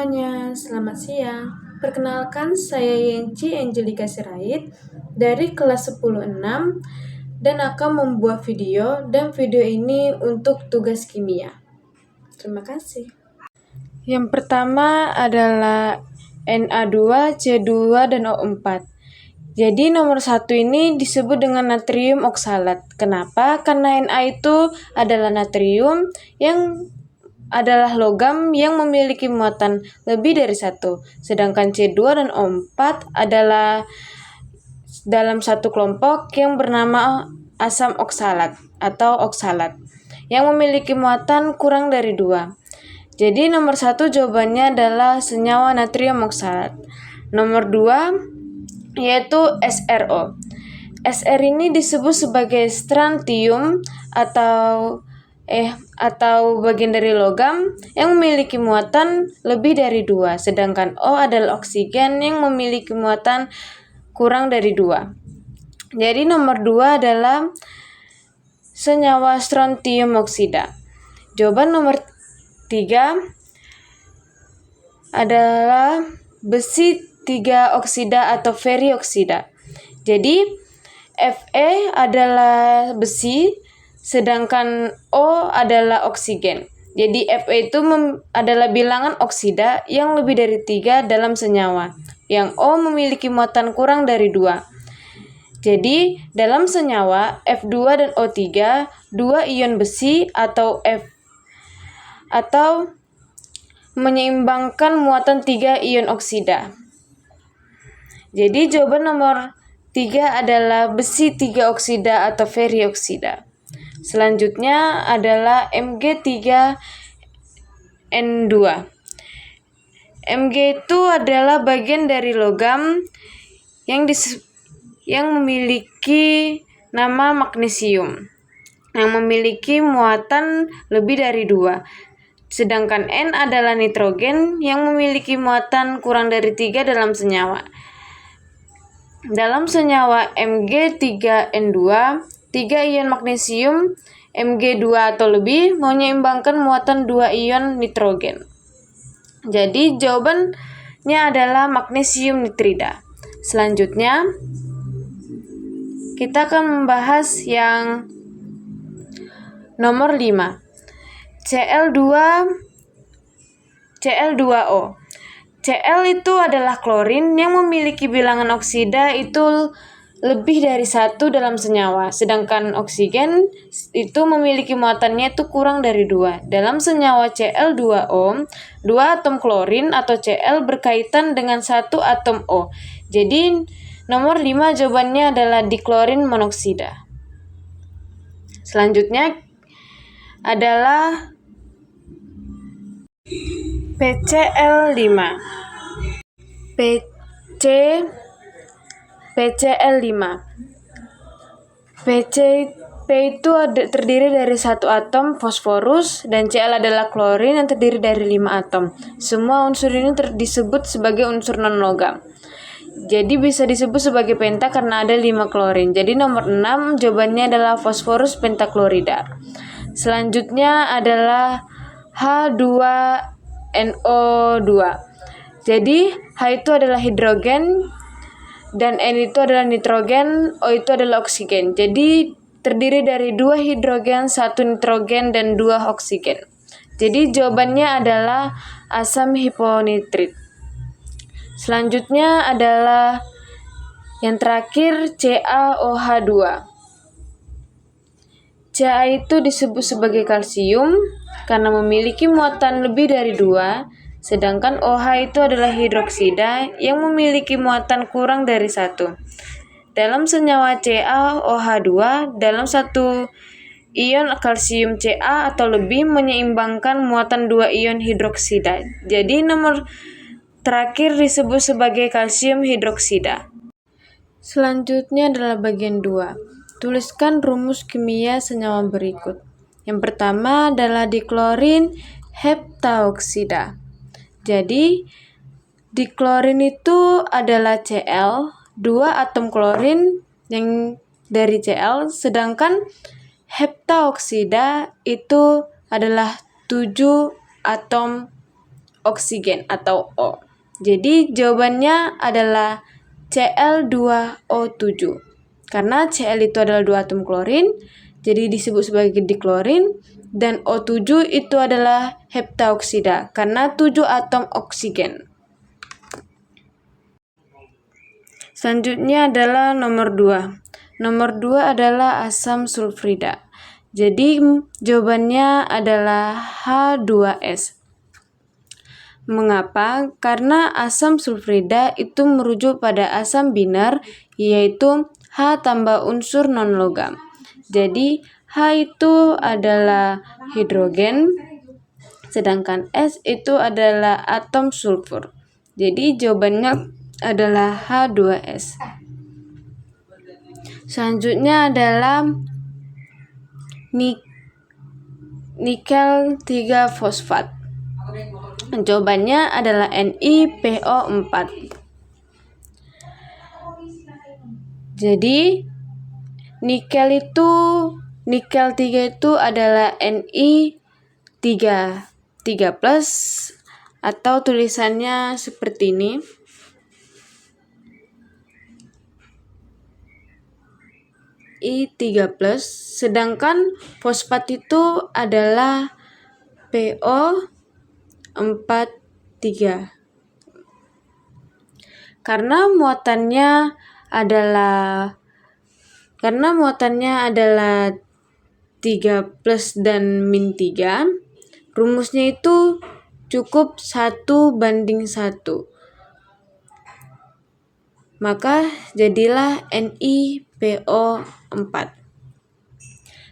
semuanya, selamat siang. Perkenalkan, saya Yenci Angelika Sirait dari kelas 10-6 dan akan membuat video, dan video ini untuk tugas kimia. Terima kasih. Yang pertama adalah Na2, C2, dan O4. Jadi nomor 1 ini disebut dengan natrium oksalat. Kenapa? Karena Na itu adalah natrium yang adalah logam yang memiliki muatan lebih dari 1, sedangkan C2 dan O4 adalah dalam satu kelompok yang bernama asam oksalat atau oksalat yang memiliki muatan kurang dari 2. Jadi nomor 1 jawabannya adalah senyawa natrium oksalat. Nomor 2 yaitu SRO. SR ini disebut sebagai strontium atau bagian dari logam yang memiliki muatan lebih dari 2, sedangkan O adalah oksigen yang memiliki muatan kurang dari 2. Jadi nomor 2 adalah senyawa strontium oksida. Jawaban nomor 3 adalah besi 3 oksida atau ferrioksida. Jadi Fe adalah besi, sedangkan O adalah oksigen. Jadi Fe itu adalah bilangan oksida yang lebih dari 3 dalam senyawa, yang O memiliki muatan kurang dari 2. Jadi dalam senyawa F2 dan O3, 2 ion besi atau menyeimbangkan muatan 3 ion oksida. Jadi jawaban nomor 3 adalah besi 3 oksida atau ferrioksida. Selanjutnya adalah Mg3N2. Mg itu adalah bagian dari logam yang memiliki nama magnesium, yang memiliki muatan lebih dari 2. Sedangkan N adalah nitrogen yang memiliki muatan kurang dari 3 dalam senyawa. Dalam senyawa Mg3N2, 3 ion magnesium Mg2 atau lebih menyeimbangkan muatan 2 ion nitrogen. Jadi jawabannya adalah magnesium nitrida. Selanjutnya kita akan membahas yang nomor 5. Cl2O. Cl itu adalah klorin yang memiliki bilangan oksida itu lebih dari 1 dalam senyawa, sedangkan oksigen itu memiliki muatannya itu kurang dari 2. Dalam senyawa Cl2O, 2 atom klorin atau Cl berkaitan dengan 1 atom O. Jadi nomor 5 jawabannya adalah diklorin monoksida. Selanjutnya adalah PCl5. P itu terdiri dari 1 atom fosforus dan Cl adalah klorin yang terdiri dari 5 atom. Semua unsur ini disebut sebagai unsur non-logam. Jadi bisa disebut sebagai penta karena ada 5 klorin. Jadi nomor 6 jawabannya adalah fosforus pentaklorida. Selanjutnya adalah H2NO2. Jadi H itu adalah hidrogen dan N itu adalah nitrogen, O itu adalah oksigen. Jadi terdiri dari 2 hidrogen, 1 nitrogen, dan 2 oksigen. Jadi jawabannya adalah asam hiponitrit. Selanjutnya adalah yang terakhir CaOH2. Ca itu disebut sebagai kalsium karena memiliki muatan lebih dari 2, sedangkan OH itu adalah hidroksida yang memiliki muatan kurang dari 1. Dalam senyawa CaOH2, dalam 1 ion kalsium Ca atau lebih menyeimbangkan muatan 2 ion hidroksida. Jadi nomor terakhir disebut sebagai kalsium hidroksida. Selanjutnya adalah bagian 2. Tuliskan rumus kimia senyawa berikut. Yang pertama adalah diklorin heptaoksida. Jadi diklorin itu adalah Cl, 2 atom klorin yang dari Cl, sedangkan heptaoksida itu adalah 7 atom oksigen atau O. Jadi jawabannya adalah Cl2O7. Karena Cl itu adalah 2 atom klorin, jadi disebut sebagai diklorin, dan O7 itu adalah heptaoksida karena 7 atom oksigen. Selanjutnya adalah nomor 2. Nomor 2 adalah asam sulfrida. Jadi jawabannya adalah H2S. Mengapa? Karena asam sulfrida itu merujuk pada asam binar, yaitu H tambah unsur non-logam. Jadi H itu adalah hidrogen, sedangkan S itu adalah atom sulfur. Jadi jawabannya adalah H2S. Selanjutnya adalah nikel 3 fosfat. Jawabannya adalah NiPO4. Jadi nikel 3 itu adalah Ni3+, atau tulisannya seperti ini. I3+, sedangkan fosfat itu adalah PO43. Karena muatannya adalah 3+ dan -3, rumusnya itu cukup 1:1. Maka jadilah NiPO4.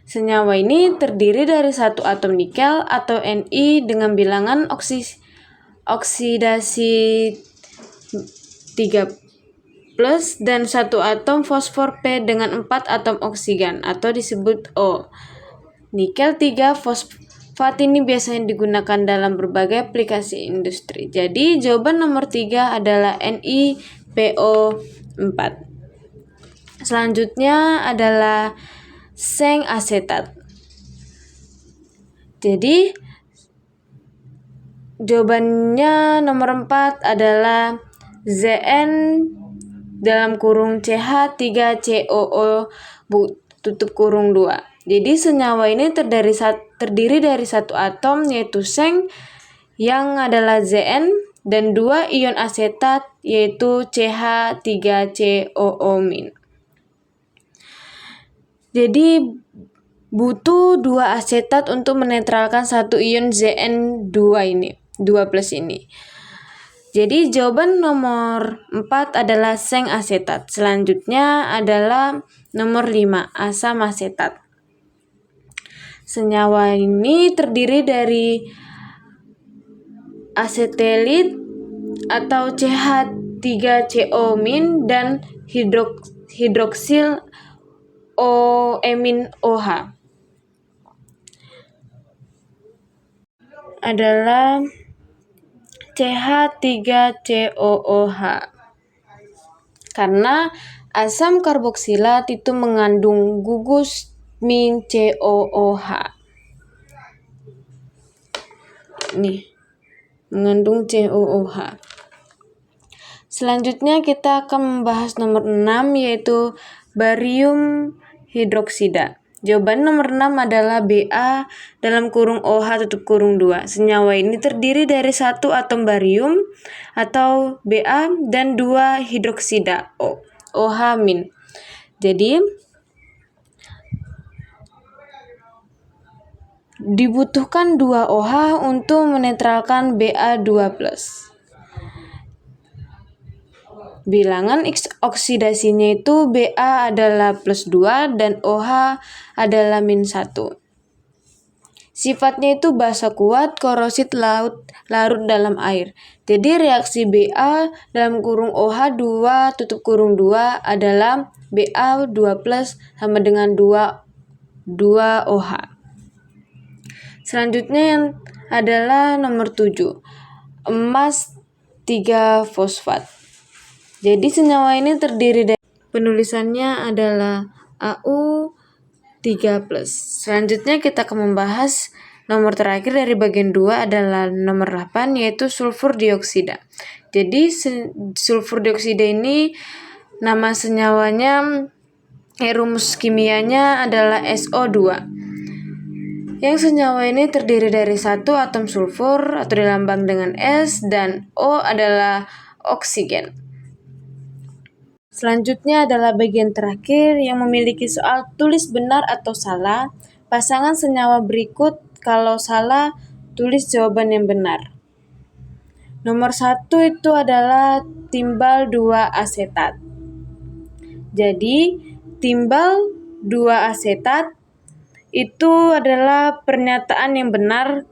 Senyawa ini terdiri dari satu atom nikel atau Ni dengan bilangan oksidasi 3+ dan satu atom fosfor P dengan 4 atom oksigen atau disebut O. Nikel 3 fosfat ini biasanya digunakan dalam berbagai aplikasi industri. Jadi jawaban nomor 3 adalah NiPO4. Selanjutnya adalah seng asetat. Jadi jawabannya nomor 4 adalah Zn dalam kurung CH3COO tutup kurung 2. Jadi senyawa ini terdiri dari satu atom yaitu seng yang adalah Zn dan 2 ion asetat yaitu CH3COO-. Jadi butuh 2 asetat untuk menetralkan satu ion Zn2 ini, 2+ ini. Jadi jawaban nomor 4 adalah seng asetat. Selanjutnya adalah nomor 5, asam asetat. Senyawa ini terdiri dari asetelit atau CH3CO- dan hidroksil OH adalah CH3COOH. Karena asam karboksilat itu mengandung gugus min COOH. Nih, mengandung COOH. Selanjutnya kita akan membahas nomor 6 yaitu barium hidroksida. Jawaban nomor 6 adalah Ba dalam kurung OH tutup kurung 2. Senyawa ini terdiri dari satu atom barium atau Ba dan 2 hidroksida OH-. Jadi dibutuhkan 2 OH untuk menetralkan Ba2+. Bilangan oksidasinya itu Ba adalah +2 dan OH adalah -1. Sifatnya itu basa kuat, korosit, larut dalam air. Jadi reaksi Ba dalam kurung OH 2 tutup kurung 2 adalah Ba2+ sama dengan 2 OH. Selanjutnya yang adalah nomor 7, emas 3 fosfat. Jadi senyawa ini terdiri dari penulisannya adalah Au3+. Selanjutnya kita akan membahas nomor terakhir dari bagian 2 adalah nomor 8, yaitu sulfur dioksida. Jadi sulfur dioksida ini nama senyawanya, rumus kimianya adalah SO2. Yang senyawa ini terdiri dari satu atom sulfur atau dilambang dengan S, dan O adalah oksigen. Selanjutnya adalah bagian terakhir yang memiliki soal tulis benar atau salah. Pasangan senyawa berikut, kalau salah, tulis jawaban yang benar. Nomor 1 itu adalah timbal 2 asetat. Jadi, timbal 2 asetat itu adalah pernyataan yang benar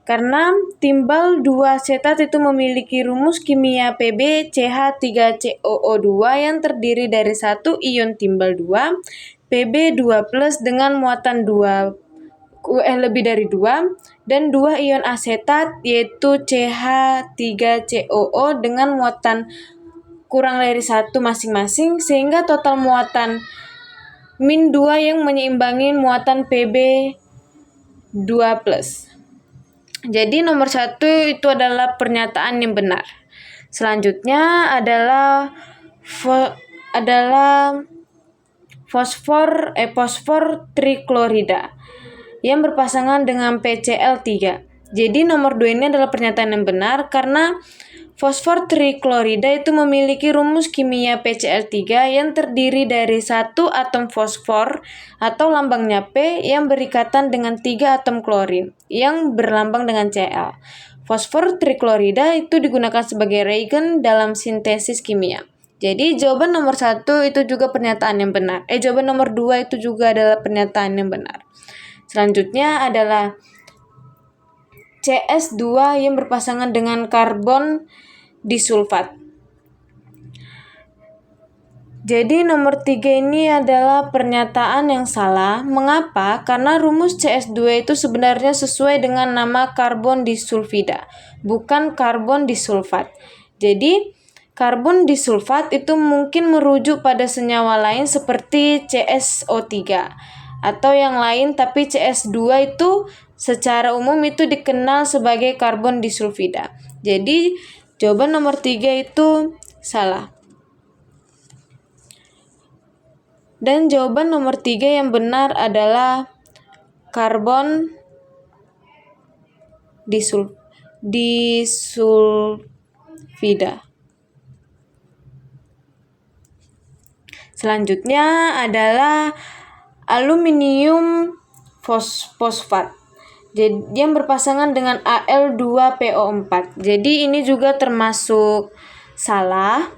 karena timbal 2 asetat itu memiliki rumus kimia PbCH3COO2 yang terdiri dari 1 ion timbal 2, Pb2+ dengan muatan 2 lebih dari 2, dan 2 ion asetat yaitu CH3COO dengan muatan kurang dari 1 masing-masing, sehingga total muatan min 2 yang menyeimbangi muatan Pb2+. Jadi nomor 1 itu adalah pernyataan yang benar. Selanjutnya adalah fosfor triklorida yang berpasangan dengan PCl3. Jadi nomor 2 ini adalah pernyataan yang benar karena fosfor triklorida itu memiliki rumus kimia PCl3 yang terdiri dari 1 atom fosfor atau lambangnya P yang berikatan dengan 3 atom klorin yang berlambang dengan Cl. Fosfor triklorida itu digunakan sebagai reagen dalam sintesis kimia. Jadi jawaban nomor 1 itu juga pernyataan yang benar. Jawaban nomor 2 itu juga adalah pernyataan yang benar. Selanjutnya adalah CS2 yang berpasangan dengan karbon disulfat. Jadi nomor 3 ini adalah pernyataan yang salah. Mengapa? Karena rumus CS2 itu sebenarnya sesuai dengan nama karbon disulfida, bukan karbon disulfat. Jadi karbon disulfat itu mungkin merujuk pada senyawa lain seperti CSO3 atau yang lain, tapi CS2 itu secara umum itu dikenal sebagai karbon disulfida. Jadi jawaban nomor 3 itu salah. Dan jawaban nomor 3 yang benar adalah karbon disulfida. Selanjutnya adalah aluminium fosfat. Jadi yang berpasangan dengan Al2PO4. Jadi ini juga termasuk salah.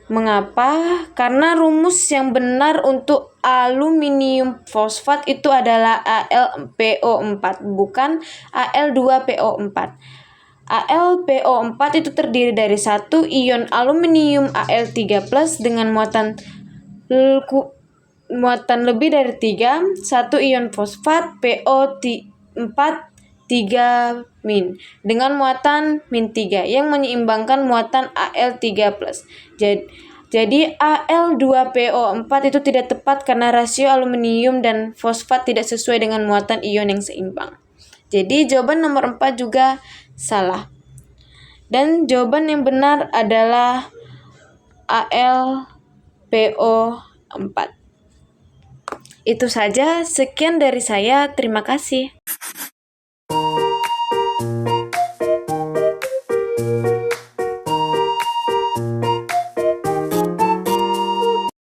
Mengapa? Karena rumus yang benar untuk aluminium fosfat itu adalah AlPO4, bukan Al2PO4. AlPO4 itu terdiri dari 1 ion aluminium Al3+ dengan muatan lebih dari 3, 1 ion fosfat PO4 3- dengan muatan -3 yang menyeimbangkan muatan Al3+. Jadi Al2PO4 itu tidak tepat karena rasio aluminium dan fosfat tidak sesuai dengan muatan ion yang seimbang. Jadi jawaban nomor 4 juga salah. Dan jawaban yang benar adalah AlPO4. Itu saja, sekian dari saya. Terima kasih.